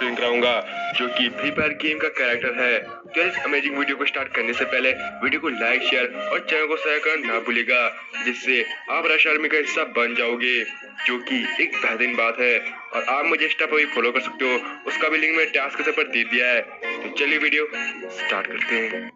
कराऊंगा जो कि फ्री फायर गेम का कैरेक्टर है। तो इस अमेजिंग वीडियो को स्टार्ट करने से पहले वीडियो को लाइक शेयर और चैनल को सब्सक्राइब करना ना भूलिएगा, जिससे आप राश आर्मी का हिस्सा बन जाओगे, जो कि एक बेहतरीन बात है। और आप मुझे इंस्टा पर भी फॉलो कर सकते हो, उसका भी लिंक मैंने टास्क के पर दे दिया है। तो चलिए वीडियो स्टार्ट करते हैं।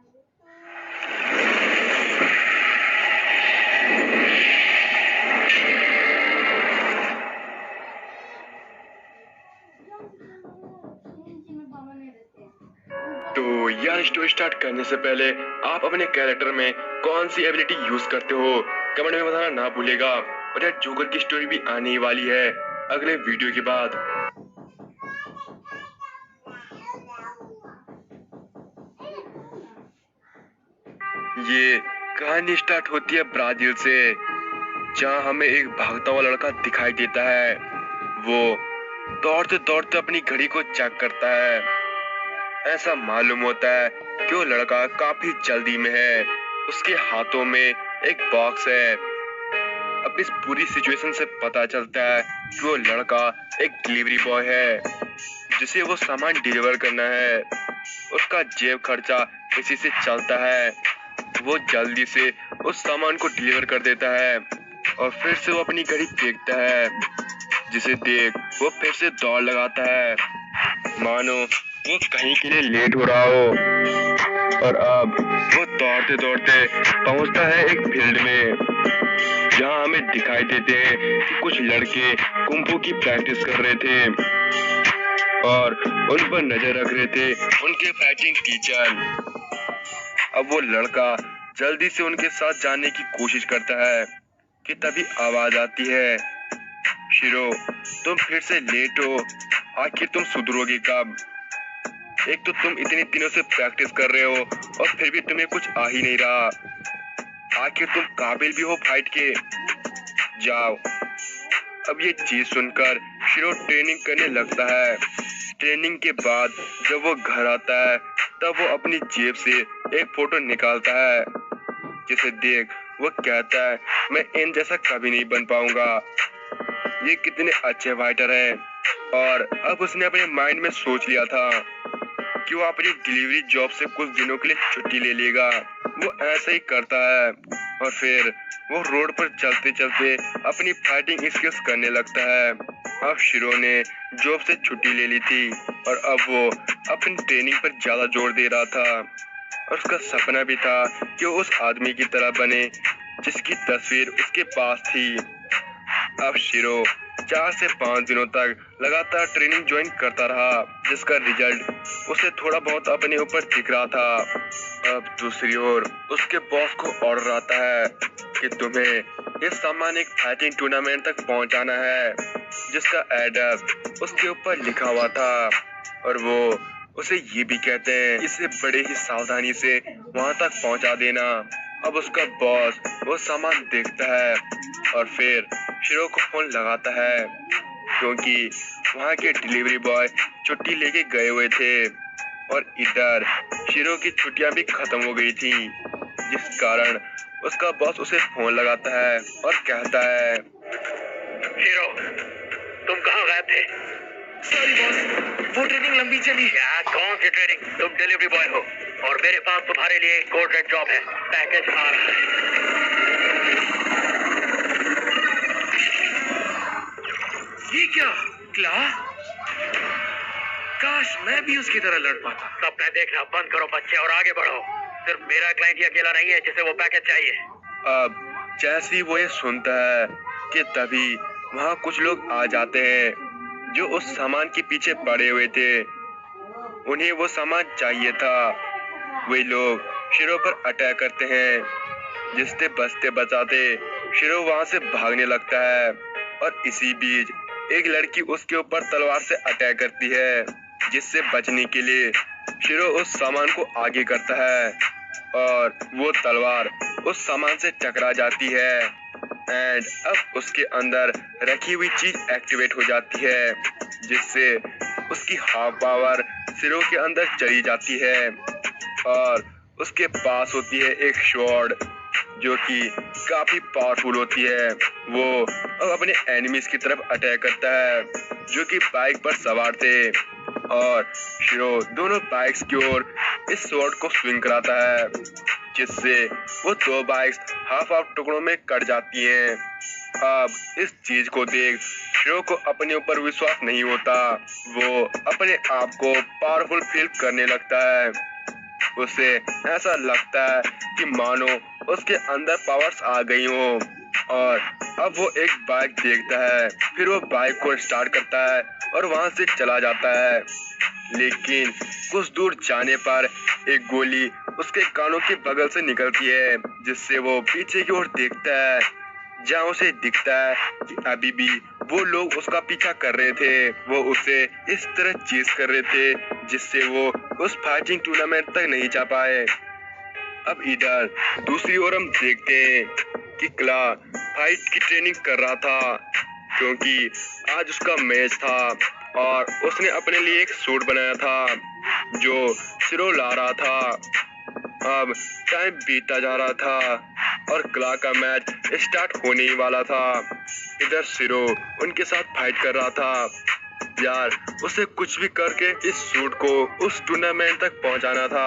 तो यह स्टोरी स्टार्ट करने से पहले आप अपने कैरेक्टर में कौन सी एबिलिटी यूज करते हो कमेंट में बताना ना भूलेगा। और यह जोकर की स्टोरी भी आने ही वाली है अगले वीडियो के बाद। ये कहानी स्टार्ट होती है ब्राजील से, जहाँ हमें एक भागता हुआ लड़का दिखाई देता है। वो दौड़ते दौड़ते अपनी घड़ी को चेक करता है। ऐसा मालूम होता है कि वो लड़का काफी जल्दी में है। उसके हाथों में एक बॉक्स है। अब इस पूरी सिचुएशन से पता चलता है कि वो लड़का एक डिलीवरी बॉय है, जिसे वो सामान डिलीवर करना है। उसका जेब खर्चा इसी से चलता है। वो जल्दी से उस सामान को डिलीवर कर देता है और फिर से वो अपनी घड़ी देखता है, जिसे देख वो फिर से दौड़ लगाता है, मानो वो कहीं के लिए लेट हो रहा हो। और अब वो दौड़ते दौड़ते पहुंचता है एक फील्ड में, जहां हमें दिखाई देते हैं कि कुछ लड़के कुंफू की प्रैक्टिस कर रहे थे और उन पर नजर रख रहे थे उनके फाइटिंग टीचर। अब वो लड़का जल्दी से उनके साथ जाने की कोशिश करता है कि तभी आवाज आती है, शिरो तुम फिर से लेट हो, आखिर तुम सुधरोगे कब? एक तो तुम इतने दिनों से प्रैक्टिस कर रहे हो और फिर भी तुम्हें कुछ आ ही नहीं रहा। आखिर तुम काबिल भी हो फाइट के? जाओ। अब ये चीज सुनकर शिरो ट्रेनिंग करने लगता है। ट्रेनिंग के बाद जब वो घर आता है तब वो अपनी जेब से एक फोटो निकालता है, जिसे देख वो कहता है मैं इन जैसा कभी नहीं बन पाऊंगा। ये कितने अच्छे फाइटर हैं। और अब उसने अपने माइंड में सोच लिया था कि वो अपनी डिलीवरी जॉब से कुछ दिनों के लिए छुट्टी ले लेगा। वो ऐसा ही करता है और फिर वो रोड पर चलते चलते अपनी फाइटिंग स्किल्स करने लगता है। अब शिरो ने जॉब से छुट्टी ले ली थी और अब वो अपनी ट्रेनिंग पर ज्यादा जोर दे रहा था। और उसका सपना भी था कि वो उस आदमी की तरह बने जिसकी तस्वीर उसके पास थी। अब शिरो 4 से 5 दिनों तक लगातार ट्रेनिंग ज्वाइन करता रहा, जिसका रिजल्ट उसे थोड़ा बहुत अपने ऊपर दिख रहा था। अब दूसरी ओर उसके बॉस को ऑर्डर आता है कि तुम्हें ये सामान एक फाइटिंग टूर्नामेंट तक पहुंचाना है, जिसका एड्रेस उसके ऊपर लिखा हुआ था। और वो उसे ये भी कहते हैं इसे बड़े ही सावधानी से वहां तक पहुंचा देना। अब उसका बॉस वो सामान देखता है और फिर शिरो को फोन लगाता है, क्योंकि वहाँ के डिलीवरी बॉय छुट्टी लेके गए हुए थे और इधर शिरो की छुट्टियां भी खत्म हो गई थी, जिस कारण उसका बॉस उसे फोन लगाता है और कहता है, शिरो तुम कहाँ गए थे? सॉरी बॉस, वो ट्रेनिंग लंबी चली। यार कौन सी ट्रेनिंग? तुम डिलीवरी बॉय हो और मेरे पास तुम्हारे लिए कोड रेड जॉब है। पैकेज आ रहा है। ये क्या क्ला? काश मैं भी उसकी तरह लड़ पाता। सपने देखना बंद करो बच्चे और आगे बढ़ो। सिर्फ मेरा क्लाइंट ही अकेला नहीं है जिसे वो पैकेज चाहिए। अब जैसे ही वो ये सुनता है कि तभी वहाँ कुछ लोग आ जाते हैं जो उस सामान के पीछे पड़े हुए थे। उन्हें वो सामान चाहिए था। वे लोग शिरो पर अटैक करते हैं, जिससे बचते बचाते शिरो वहां से भागने लगता है। और इसी बीच एक लड़की उसके ऊपर तलवार से अटैक करती है, जिससे बचने के लिए शिरो उस सामान को आगे करता है और वो तलवार उस सामान से टकरा जाती है। एंड अब उसके अंदर रखी हुई चीज एक्टिवेट हो जाती है, जिससे उसकी हाफ पावर शिरो के अंदर चली जाती है और उसके पास होती है एक स्वॉर्ड, जो कि काफी पावरफुल होती है। वो अब अपने एनिमीज की तरफ अटैक करता है, जो कि बाइक पर सवार थे और शिरो दोनों बाइक्स की ओर इस स्वॉर्ड को स्विंग कराता है, जिससे वो दो बाइक्स हाफ हाफ टुकड़ों में कट जाती हैं। अब इस चीज को देख शिरो को अपने ऊपर विश्वास नहीं होता। वो अपने आप को पावरफुल फील करने लगता है। उसे ऐसा लगता है कि मानो उसके अंदर पावर्स आ गई हो। और अब वो एक बाइक देखता है, फिर वो बाइक को स्टार्ट करता है और वहां से चला जाता है। लेकिन कुछ दूर जाने पर एक गोली उसके कानों के बगल से निकलती है, जिससे वो पीछे की ओर देखता है, जहाँ उसे दिखता है कि अभी भी वो लोग उसका पीछा कर रहे थे। वो उसे इस तरह चेस कर रहे थे जिससे वो उस फाइटिंग टूर्नामेंट तक नहीं जा पाए। अब इधर दूसरी ओर हम देखते हैं कि क्ला फाइट की ट्रेनिंग कर रहा था, क्योंकि आज उसका मैच था और उसने अपने लिए एक सूट बनाया था जो शिरो ला रहा था। अब टाइम बीतता जा रहा था और क्ला का मैच स्टार्ट होने ही वाला था। इधर शिरो उनके साथ फाइट कर रहा था। यार, उसे कुछ भी करके इस सूट को उस टूर्नामेंट तक पहुंचाना था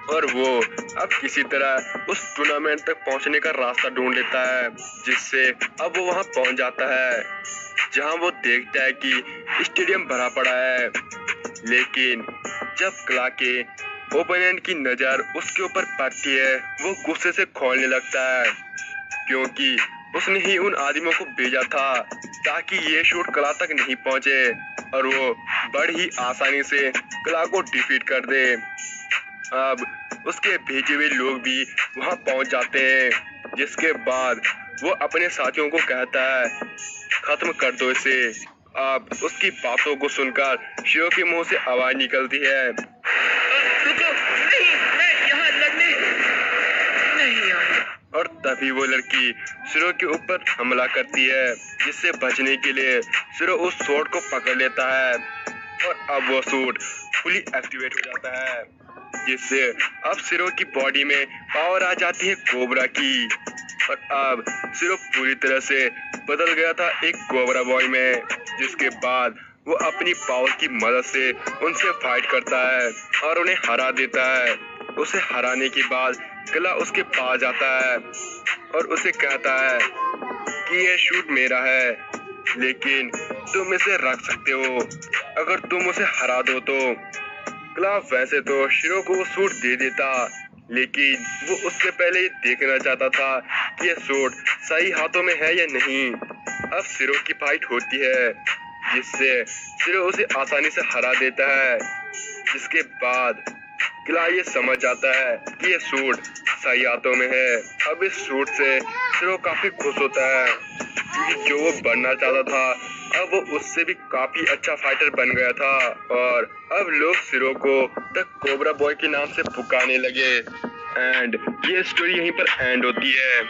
और वो अब किसी तरह उस टूर्नामेंट तक पहुंचने का रास्ता ढूंढ लेता है, जिससे अब वो वहां पहुंच जाता है, जहां वो देखता है कि स्टेडियम भरा पड़ा है। लेकिन जब क्ला के ओपोनेंट की नजर उसके ऊपर पड़ती है, वो गुस्से से खोलने लगता है, क्योंकि उसने ही उन आदमियों को भेजा था ताकि ये शूट क्ला तक नहीं पहुंचे और वो बड़ी ही आसानी से क्ला को डिफीट कर दे। अब उसके भेजे हुए लोग भी वहां पहुंच जाते हैं, जिसके बाद वो अपने साथियों को कहता है, खत्म कर दो इसे। अब उसकी बातों को सुनकर शिरो के मुंह से आवाज निकलती है, रुको, नहीं, मैं यहाँ लड़ने नहीं आया। और तभी वो लड़की शिरो के ऊपर हमला करती है, जिससे बचने के लिए शिरो उस सूट को पकड़ लेता है और अब वो सूट फुली एक्टिवेट हो जाता है, जिससे अब शिरो की बॉडी में पावर आ जाती है कोबरा की। और अब शिरो पूरी तरह से बदल गया था एक कोबरा बॉय में, जिसके बाद वो अपनी पावर की मदद से उनसे फाइट करता है और उन्हें हरा देता है। उसे हराने के बाद क्ला उसके पास जाता है और उसे कहता है कि ये शूट मेरा है, लेकिन तुम इसे रख सकते हो अगर तुम उसे हरा दो तो। क्ला वैसे तो शिरो को वो सूट दे देता, लेकिन वो उससे पहले ये देखना चाहता था कि ये सूट सही हाथों में है या नहीं। अब शिरो की फाइट होती है, जिससे शिरो उसे आसानी से हरा देता है, जिसके बाद क्ला ये समझ जाता है कि ये सूट सही हाथों में है। अब इस सूट से शिरो काफी खुश होता है, क्योंकि जो वो बनना चाहता था अब वो उससे भी काफी अच्छा फाइटर बन गया था और अब लोग शिरो को द कोबरा बॉय के नाम से पुकारने लगे। एंड ये स्टोरी यहीं पर एंड होती है।